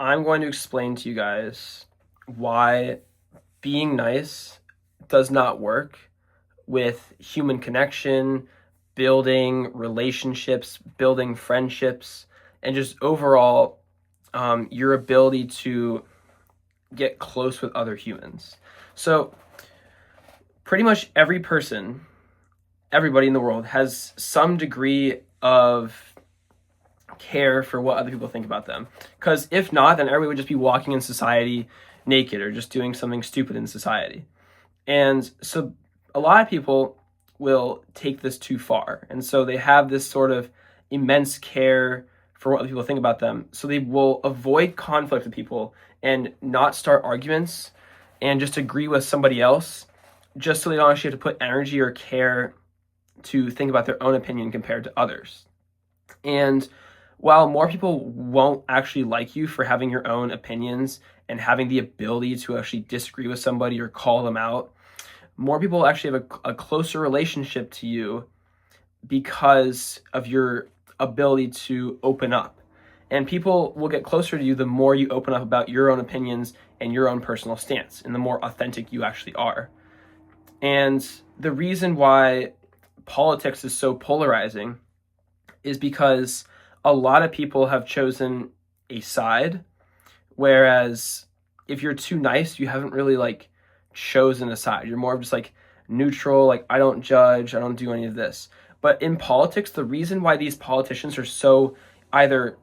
I'm going to explain to you guys why being nice does not work with human connection, building relationships, building friendships, and just overall your ability to get close with other humans. So, pretty much every person, everybody in the world has some degree of care for what other people think about them. Because if not, then everybody would just be walking in society naked or just doing something stupid in society. And so a lot of people will take this too far. And so they have this sort of immense care for what other people think about them. So they will avoid conflict with people and not start arguments and just agree with somebody else just so they don't actually have to put energy or care to think about their own opinion compared to others. And while more people won't actually like you for having your own opinions and having the ability to actually disagree with somebody or call them out, more people actually have a closer relationship to you because of your ability to open up. And people will get closer to you the more you open up about your own opinions and your own personal stance, and the more authentic you actually are. And the reason why politics is so polarizing is because a lot of people have chosen a side, whereas if you're too nice, you haven't really chosen a side. You're more of just neutral, I don't judge, I don't do any of this. But in politics, the reason why these politicians are so either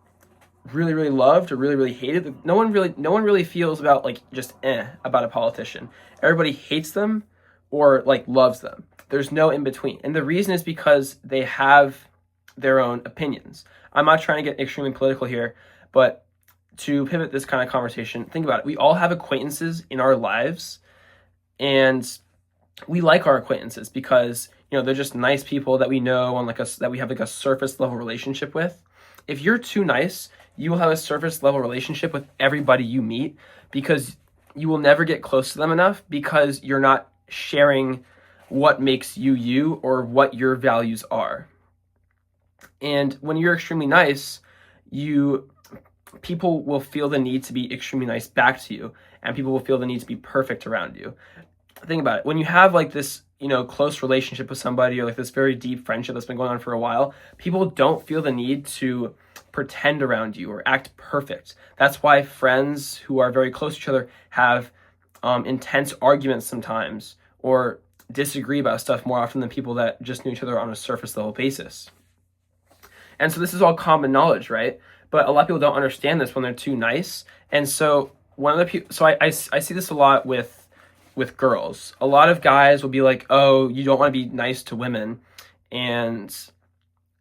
really, really loved or really, really hated, no one really feels about just about a politician. Everybody hates them or loves them. There's no in between. And the reason is because they have their own opinions. I'm not trying to get extremely political here, but to pivot this kind of conversation, think about it. We all have acquaintances in our lives, and we like our acquaintances because they're just nice people that we know on that we have a surface level relationship with. If you're too nice, you will have a surface level relationship with everybody you meet because you will never get close to them enough because you're not sharing what makes you you or what your values are. And when you're extremely nice, people will feel the need to be extremely nice back to you, and people will feel the need to be perfect around you. Think about it. When you have this, close relationship with somebody or this very deep friendship that's been going on for a while, people don't feel the need to pretend around you or act perfect. That's why friends who are very close to each other have intense arguments sometimes or disagree about stuff more often than people that just knew each other on a surface level basis. And so this is all common knowledge, right? But a lot of people don't understand this when they're too nice. And so I see this a lot with girls. A lot of guys will be like, "Oh, you don't want to be nice to women," and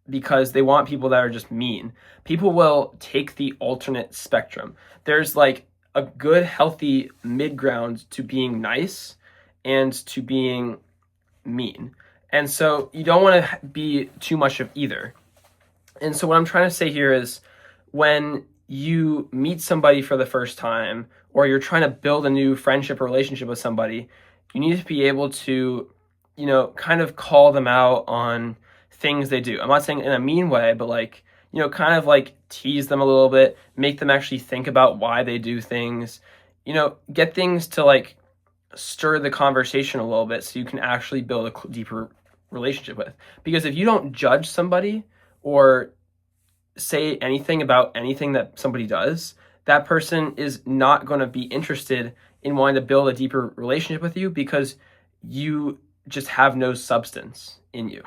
because they want people that are just mean. People will take the alternate spectrum. There's a good, healthy mid ground to being nice and to being mean. And so you don't want to be too much of either. And so what I'm trying to say here is when you meet somebody for the first time or you're trying to build a new friendship or relationship with somebody, you need to be able to, kind of call them out on things they do. I'm not saying in a mean way, but kind of tease them a little bit, make them actually think about why they do things, get things to stir the conversation a little bit so you can actually build a deeper relationship with. Because if you don't judge somebody or say anything about anything that somebody does, that person is not going to be interested in wanting to build a deeper relationship with you because you just have no substance in you.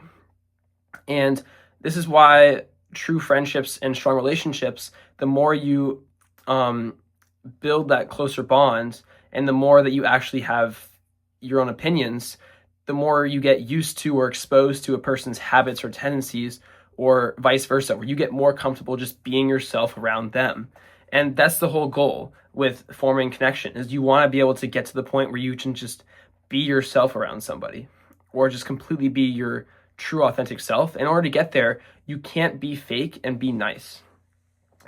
And this is why true friendships and strong relationships, the more you build that closer bond and the more that you actually have your own opinions, the more you get used to or exposed to a person's habits or tendencies, or vice versa, where you get more comfortable just being yourself around them. And that's the whole goal with forming connection, is you want to be able to get to the point where you can just be yourself around somebody or just completely be your true authentic self. In order to get there, you can't be fake and be nice.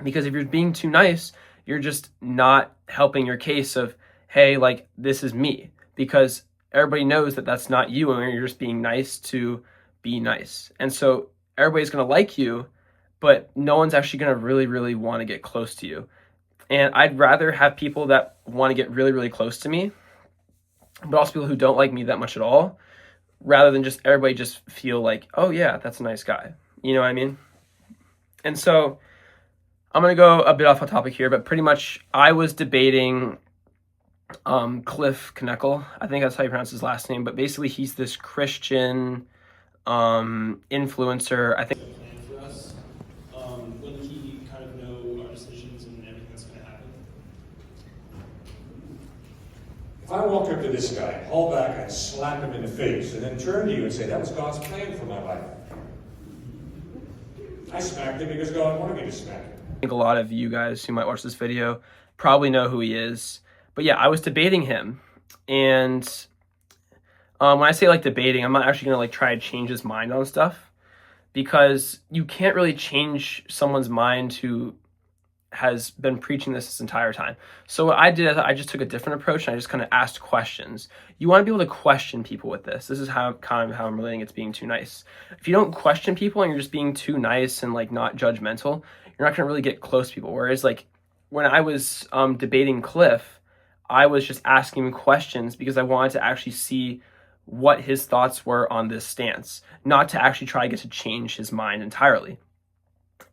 Because if you're being too nice, you're just not helping your case of, hey, this is me. Because everybody knows that that's not you and you're just being nice to be nice. And so everybody's going to like you, but no one's actually going to really, really want to get close to you. And I'd rather have people that want to get really, really close to me, but also people who don't like me that much at all, rather than just everybody just feel like, oh yeah, that's a nice guy. You know what I mean? And so I'm going to go a bit off the topic here, but pretty much I was debating Cliff Kneckel. I think that's how you pronounce his last name, but basically he's this Christian influencer. I think plan for us. Wouldn't he kind of know our decisions and everything that's going to happen? If I walked up to this guy, haul back and slap him in the face, and then turn to you and say, that was God's plan for my life. I smacked him because God wanted me to smack him. I think a lot of you guys who might watch this video probably know who he is. But yeah, I was debating him. And when I say like debating, I'm not actually going to like try to change his mind on stuff, because you can't really change someone's mind who has been preaching this entire time. So what I did is I just took a different approach, and I just kind of asked questions. You want to be able to question people with this. This is how I'm relating it to being too nice. If you don't question people and you're just being too nice and like not judgmental, you're not going to really get close to people. Whereas like when I was debating Cliff, I was just asking him questions because I wanted to actually see what his thoughts were on this stance, not to actually try to get to change his mind entirely.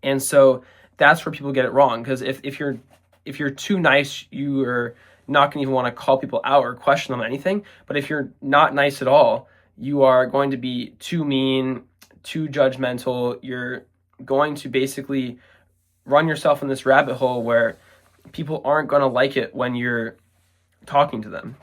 And so that's where people get it wrong, because if you're too nice, you are not going to even want to call people out or question them on anything. But if you're not nice at all, you are going to be too mean, too judgmental. You're going to basically run yourself in this rabbit hole where people aren't going to like it when you're talking to them.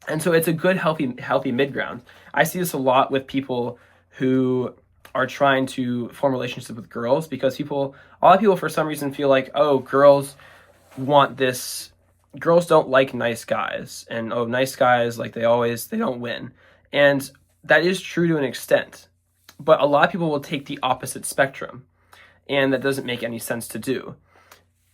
And so it's a good, healthy mid-ground. I see this a lot with people who are trying to form relationships with girls, because a lot of people for some reason feel like, oh, girls want this, girls don't like nice guys, and oh, nice guys, like they don't win. And that is true to an extent, but a lot of people will take the opposite spectrum, and that doesn't make any sense to do.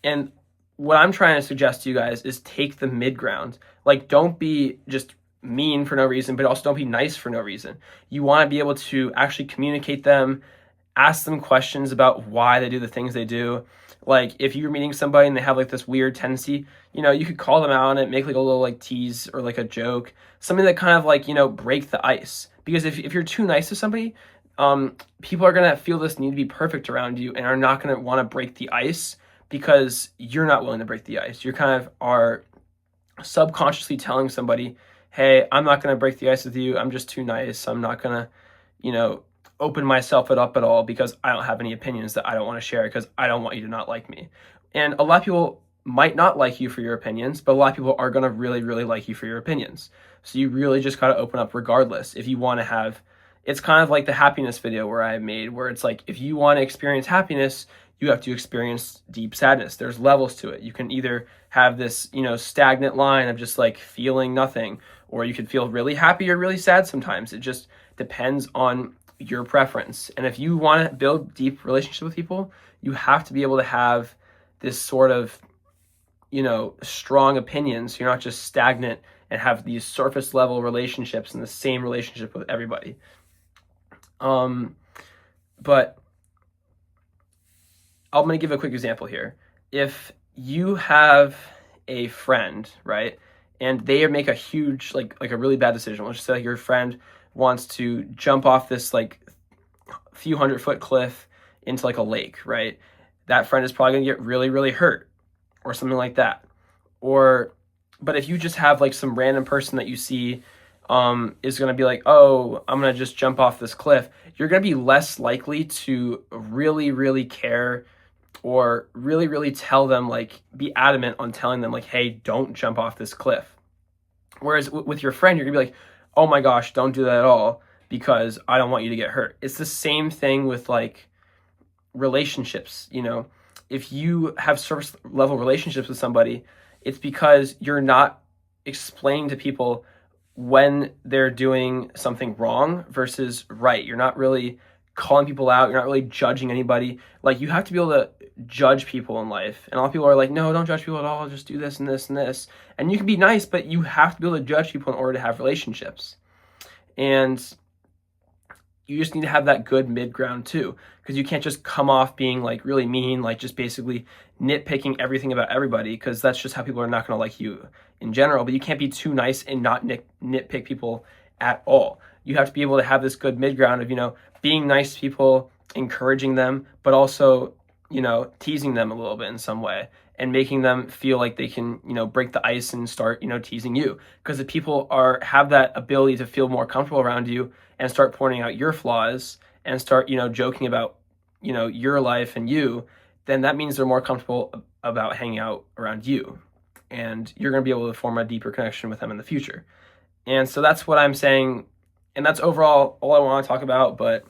And what I'm trying to suggest to you guys is take the mid ground. Like, don't be just mean for no reason, but also don't be nice for no reason. You want to be able to actually communicate them, ask them questions about why they do the things they do. Like, if you're meeting somebody and they have like this weird tendency, you could call them out on it, make like a little like tease or like a joke, something that kind of like, break the ice. Because if you're too nice to somebody, people are going to feel this need to be perfect around you and are not going to want to break the ice, because you're not willing to break the ice. You kind of are subconsciously telling somebody, hey, I'm not going to break the ice with you. I'm just too nice. I'm not going to, open myself up at all, because I don't have any opinions that I don't want to share, because I don't want you to not like me. And a lot of people might not like you for your opinions, but a lot of people are going to really, really like you for your opinions. So you really just got to open up regardless. If you want to have, it's kind of like the happiness video where I made, where it's like, if you want to experience happiness, you have to experience deep sadness. There's levels to it. You can either have this, stagnant line of just like feeling nothing, or you could feel really happy or really sad sometimes. It just depends on your preference. And if you want to build deep relationships with people, you have to be able to have this sort of, strong opinions. You're not just stagnant and have these surface level relationships and the same relationship with everybody. But I'm going to give a quick example here. If you have a friend, right, and they make a huge, like a really bad decision. Let's just say like your friend wants to jump off this like few 100-foot cliff into like a lake, right? That friend is probably going to get really, really hurt or something like that. But if you just have like some random person that you see is going to be like, oh, I'm going to just jump off this cliff, you're going to be less likely to really, really care, or really, really tell them, like, be adamant on telling them, like, hey, don't jump off this cliff. Whereas with your friend, you're going to be like, oh my gosh, don't do that at all, because I don't want you to get hurt. It's the same thing with, like, relationships. If you have surface level relationships with somebody, it's because you're not explaining to people when they're doing something wrong versus right. You're not really calling people out. You're not really judging anybody. Like, you have to be able to judge people in life. And a lot of people are like, no, don't judge people at all. Just do this and this and this. And you can be nice, but you have to be able to judge people in order to have relationships. And you just need to have that good mid ground too, because you can't just come off being like really mean, like just basically nitpicking everything about everybody, because that's just how people are not going to like you in general. But you can't be too nice and not nitpick people at all. You have to be able to have this good mid ground of, you know, being nice to people, encouraging them, but also, you know, teasing them a little bit in some way and making them feel like they can, you know, break the ice and start, you know, teasing you. Because if people have that ability to feel more comfortable around you and start pointing out your flaws and start, you know, joking about, you know, your life and you, then that means they're more comfortable about hanging out around you. And you're going to be able to form a deeper connection with them in the future. And so that's what I'm saying. And that's overall all I want to talk about. But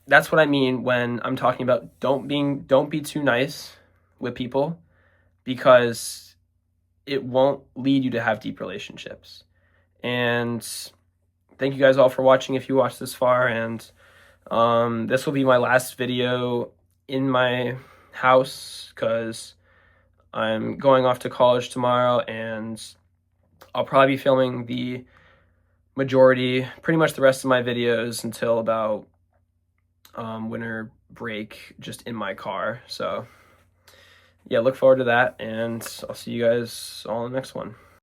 that's what I mean when I'm talking about don't be too nice with people, because it won't lead you to have deep relationships. And thank you guys all for watching if you watched this far. And this will be my last video in my house because I'm going off to college tomorrow, and I'll probably be filming the majority, pretty much the rest of my videos until about winter break, just in my car. So yeah, look forward to that, and I'll see you guys all in the next one.